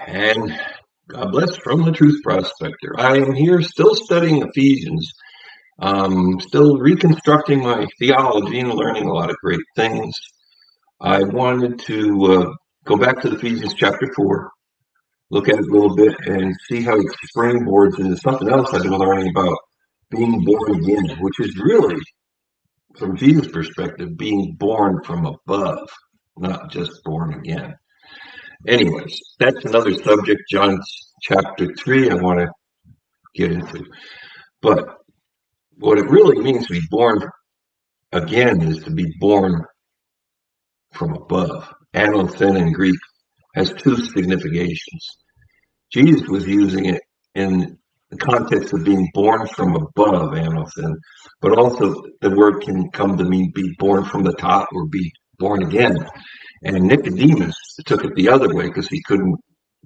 And God bless from the Truth Prospector. I am here still studying Ephesians, still reconstructing my theology and learning a lot of great things. I wanted to go back to Ephesians chapter 4, look at it a little bit, and see how it springboards into something else I've been learning about being born again, which is really, from Jesus' perspective, being born from above, not just born again. Anyways, that's another subject, John chapter 3, I want to get into. But what it really means to be born again is to be born from above. Anothen in Greek has two significations. Jesus was using it in the context of being born from above, anothen, but also the word can come to mean be born from the top or be born again. And Nicodemus took it the other way because he couldn't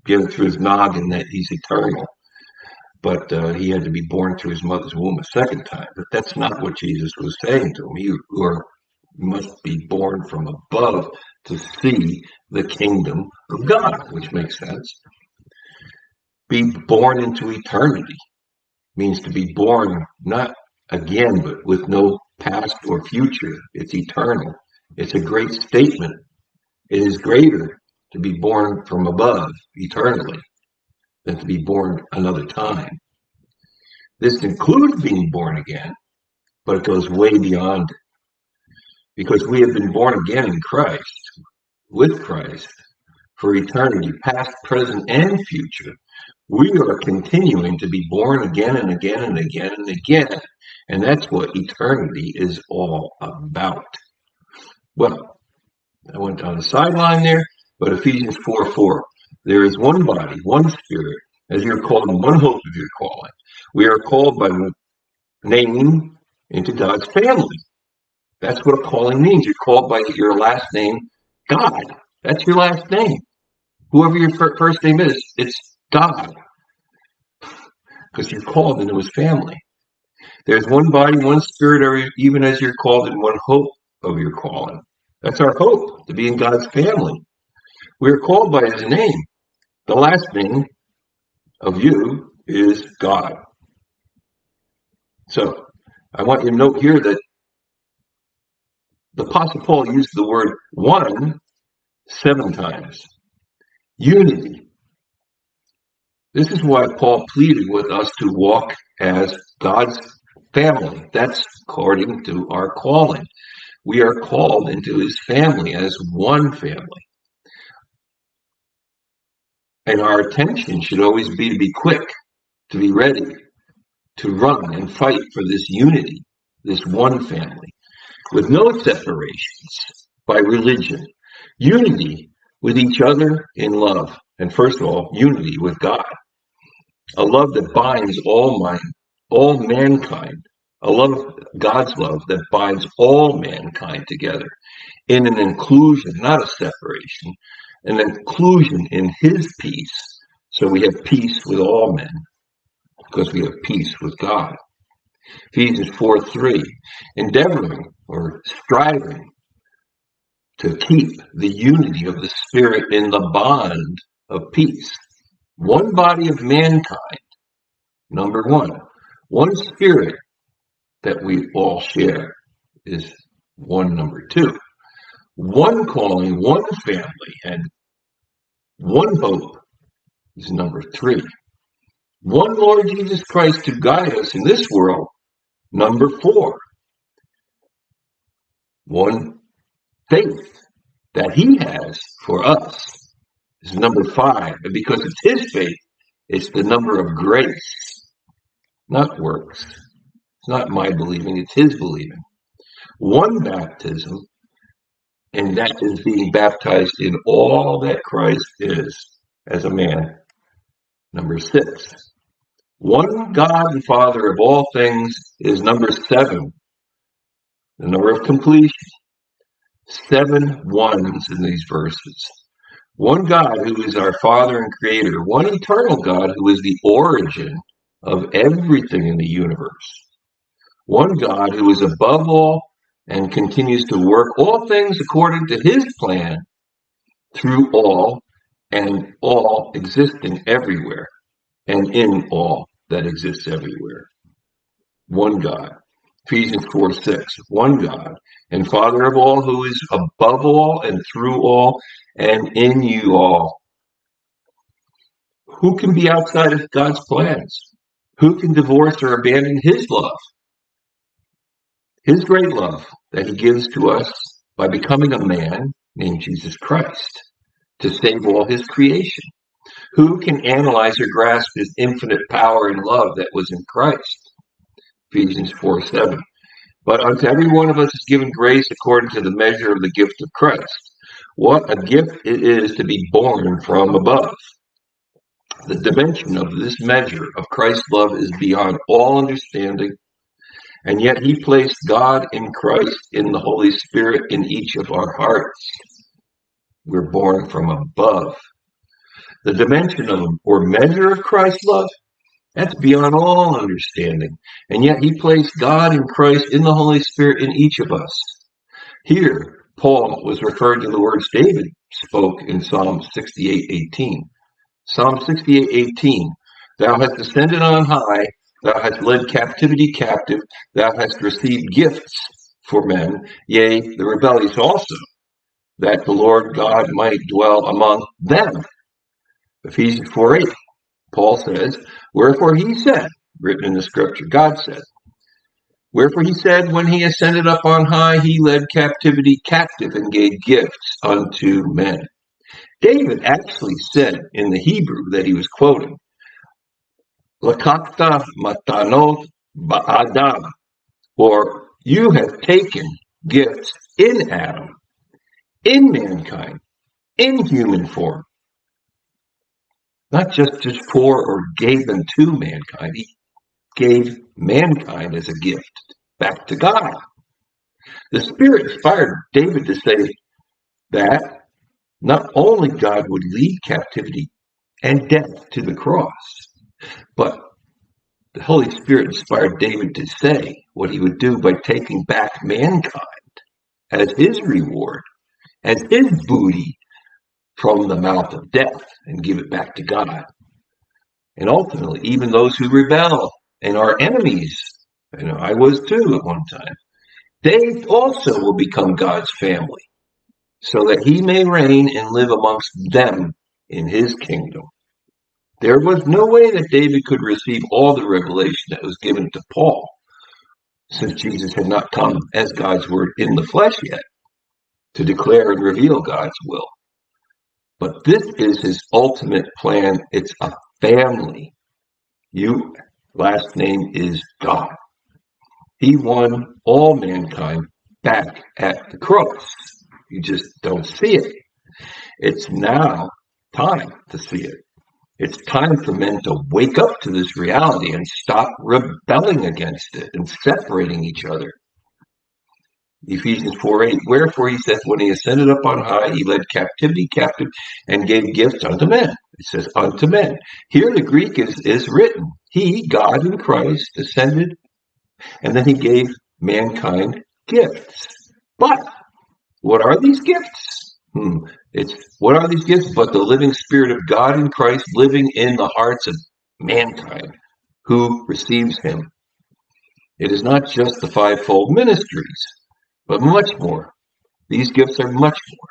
get it through his noggin that he's eternal. But he had to be born through his mother's womb a second time. But that's not what Jesus was saying to him. You must be born from above to see the kingdom of God, which makes sense. Be born into eternity means to be born not again, but with no past or future. It's eternal. It's a great statement. It is greater to be born from above eternally than to be born another time. This includes being born again, but it goes way beyond it. Because we have been born again in Christ, with Christ, for eternity, past, present, and future. We are continuing to be born again and again and again and again. And that's what eternity is all about. Well, I went on the sideline there, but Ephesians 4:4. There is one body, one spirit, as you're called in one hope of your calling. We are called by name into God's family. That's what a calling means. You're called by your last name, God. That's your last name. Whoever your first name is, it's God. Because you're called into his family. There's one body, one spirit, even as you're called in one hope of your calling. That's our hope, to be in God's family. We are called by his name. The last name of you is God. So I want you to note here that the Apostle Paul used the word one 7 times. Unity. This is why Paul pleaded with us to walk as God's family. That's according to our calling. We are called into his family as one family. And our attention should always be to be quick, to be ready, to run and fight for this unity, this one family, with no separations by religion, unity with each other in love, and first of all, unity with God, a love that binds all mankind, a love, God's love that binds all mankind together in an inclusion, not a separation, an inclusion in his peace, so we have peace with all men, because we have peace with God. Ephesians 4:3, endeavoring or striving to keep the unity of the Spirit in the bond of peace. One body of mankind, number one. One Spirit that we all share is one, number two. One calling, one family, and one hope is number 3. One Lord Jesus Christ to guide us in this world, number 4. One faith that he has for us is number 5. And because it's his faith, it's the number of grace, not works. It's not my believing, it's his believing. One baptism, and that is being baptized in all that Christ is as a man. Number 6. One God and Father of all things is number 7. The number of completion. 7 ones in these verses. One God who is our Father and Creator. One eternal God who is the origin of everything in the universe. One God who is above all and continues to work all things according to his plan through all and all existing everywhere, and in all that exists everywhere. One God. Ephesians 4:6. One God and Father of all, who is above all and through all and in you all. Who can be outside of God's plans? Who can divorce or abandon his love? His great love that he gives to us by becoming a man named Jesus Christ to save all his creation. Who can analyze or grasp his infinite power and love that was in Christ? Ephesians 4:7. But unto every one of us is given grace according to the measure of the gift of Christ. What a gift it is to be born from above. The dimension of this measure of Christ's love is beyond all understanding, and yet he placed God in Christ in the Holy Spirit in each of our hearts. We're born from above. The dimension of or measure of Christ's love, that's beyond all understanding, and yet he placed God in Christ in the Holy Spirit in each of us. Here, Paul was referring to the words David spoke in Psalm 68:18. Psalm 68:18. Thou hast ascended on high, thou hast led captivity captive, thou hast received gifts for men, yea, the rebellious also, that the Lord God might dwell among them. Ephesians 4:8. Paul says, wherefore he said, written in the scripture, God said, wherefore he said, when he ascended up on high, he led captivity captive and gave gifts unto men. David actually said in the Hebrew that he was quoting, Lakakta matanot ba'adam, or you have taken gifts in Adam, in mankind, in human form. Not just for or gave them to mankind. He gave mankind as a gift back to God. The Spirit inspired David to say that not only God would lead captivity and death to the cross, but the Holy Spirit inspired David to say what he would do by taking back mankind as his reward, as his booty from the mouth of death and give it back to God. And ultimately, even those who rebel and are enemies, I was too at one time, they also will become God's family so that he may reign and live amongst them in his kingdom. There was no way that David could receive all the revelation that was given to Paul, since Jesus had not come as God's word in the flesh yet to declare and reveal God's will. But this is his ultimate plan. It's a family. Your last name is God. He won all mankind back at the cross. You just don't see it. It's now time to see it. It's time for men to wake up to this reality and stop rebelling against it and separating each other. Ephesians 4:8. Wherefore he says, when he ascended up on high, he led captivity captive and gave gifts unto men. It says unto men. Here the Greek is written. He, God in Christ, ascended, and then he gave mankind gifts. But what are these gifts? What are these gifts but the living Spirit of God in Christ living in the hearts of mankind who receives him? It is not just the fivefold ministries, but much more. These gifts are much more.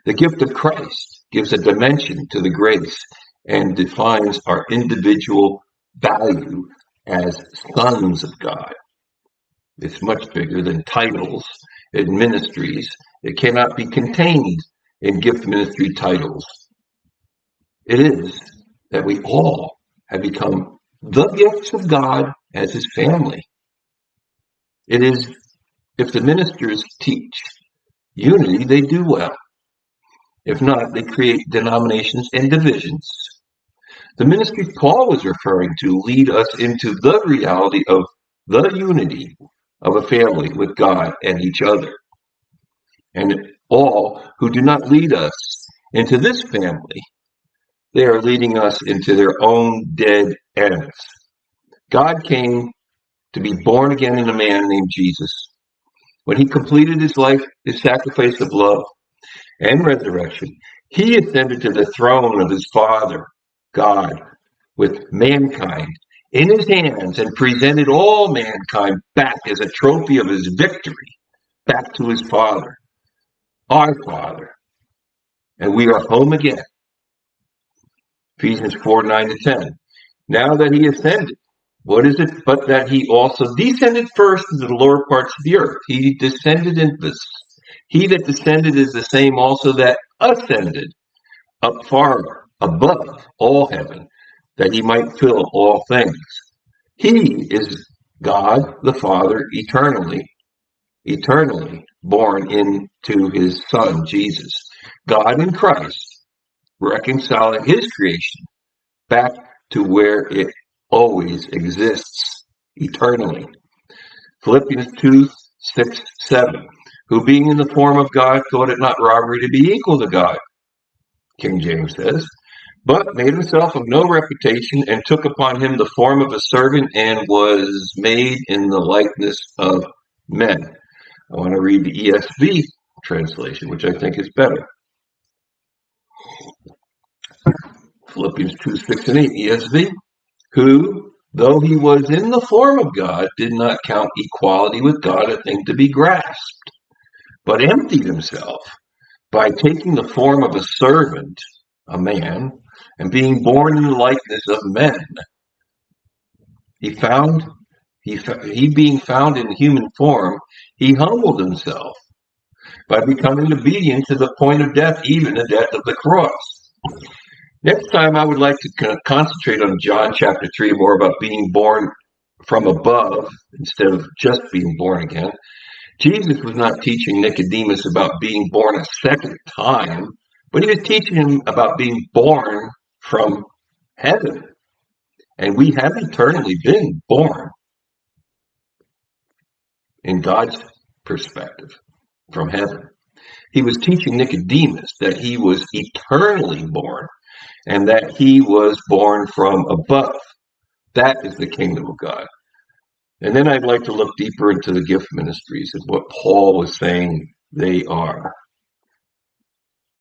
The gift of Christ gives a dimension to the grace and defines our individual value as sons of God. It's much bigger than titles and ministries. It cannot be contained in gift ministry titles. It is that we all have become the gifts of God as his family. It is, if the ministers teach unity, they do well. If not, they create denominations and divisions. The ministry Paul was referring to lead us into the reality of the unity of a family with God and each other. And all who do not lead us into this family, they are leading us into their own dead ends. God came to be born again in a man named Jesus. When he completed his life, his sacrifice of love and resurrection, He ascended to the throne of his Father, God, with mankind in his hands and presented all mankind back as a trophy of his victory, back to his Father, our Father. And we are home again. Ephesians 4:9-10. Now that he ascended, what is it but that he also descended first into the lower parts of the earth? He descended into this. He that descended is the same also that ascended up far above all heaven, that he might fill all things. He is God the Father eternally born into his Son, Jesus. God in Christ, reconciling his creation back to where it always exists, eternally. Philippians 2:6-7. Who being in the form of God thought it not robbery to be equal to God, King James says, but made himself of no reputation and took upon him the form of a servant and was made in the likeness of men. I want to read the ESV translation, which I think is better. Philippians 2:6-8 ESV. Who, though he was in the form of God, did not count equality with God a thing to be grasped, but emptied himself by taking the form of a servant, a man, and being born in the likeness of men. He being found in human form, he humbled himself by becoming obedient to the point of death, even the death of the cross. Next time, I would like to concentrate on John chapter 3, more about being born from above instead of just being born again. Jesus was not teaching Nicodemus about being born a second time, but he was teaching him about being born from heaven. And we have eternally been born in God's perspective from heaven. He was teaching Nicodemus that he was eternally born and that he was born from above. That is the kingdom of God. And then I'd like to look deeper into the gift ministries and what Paul was saying they are.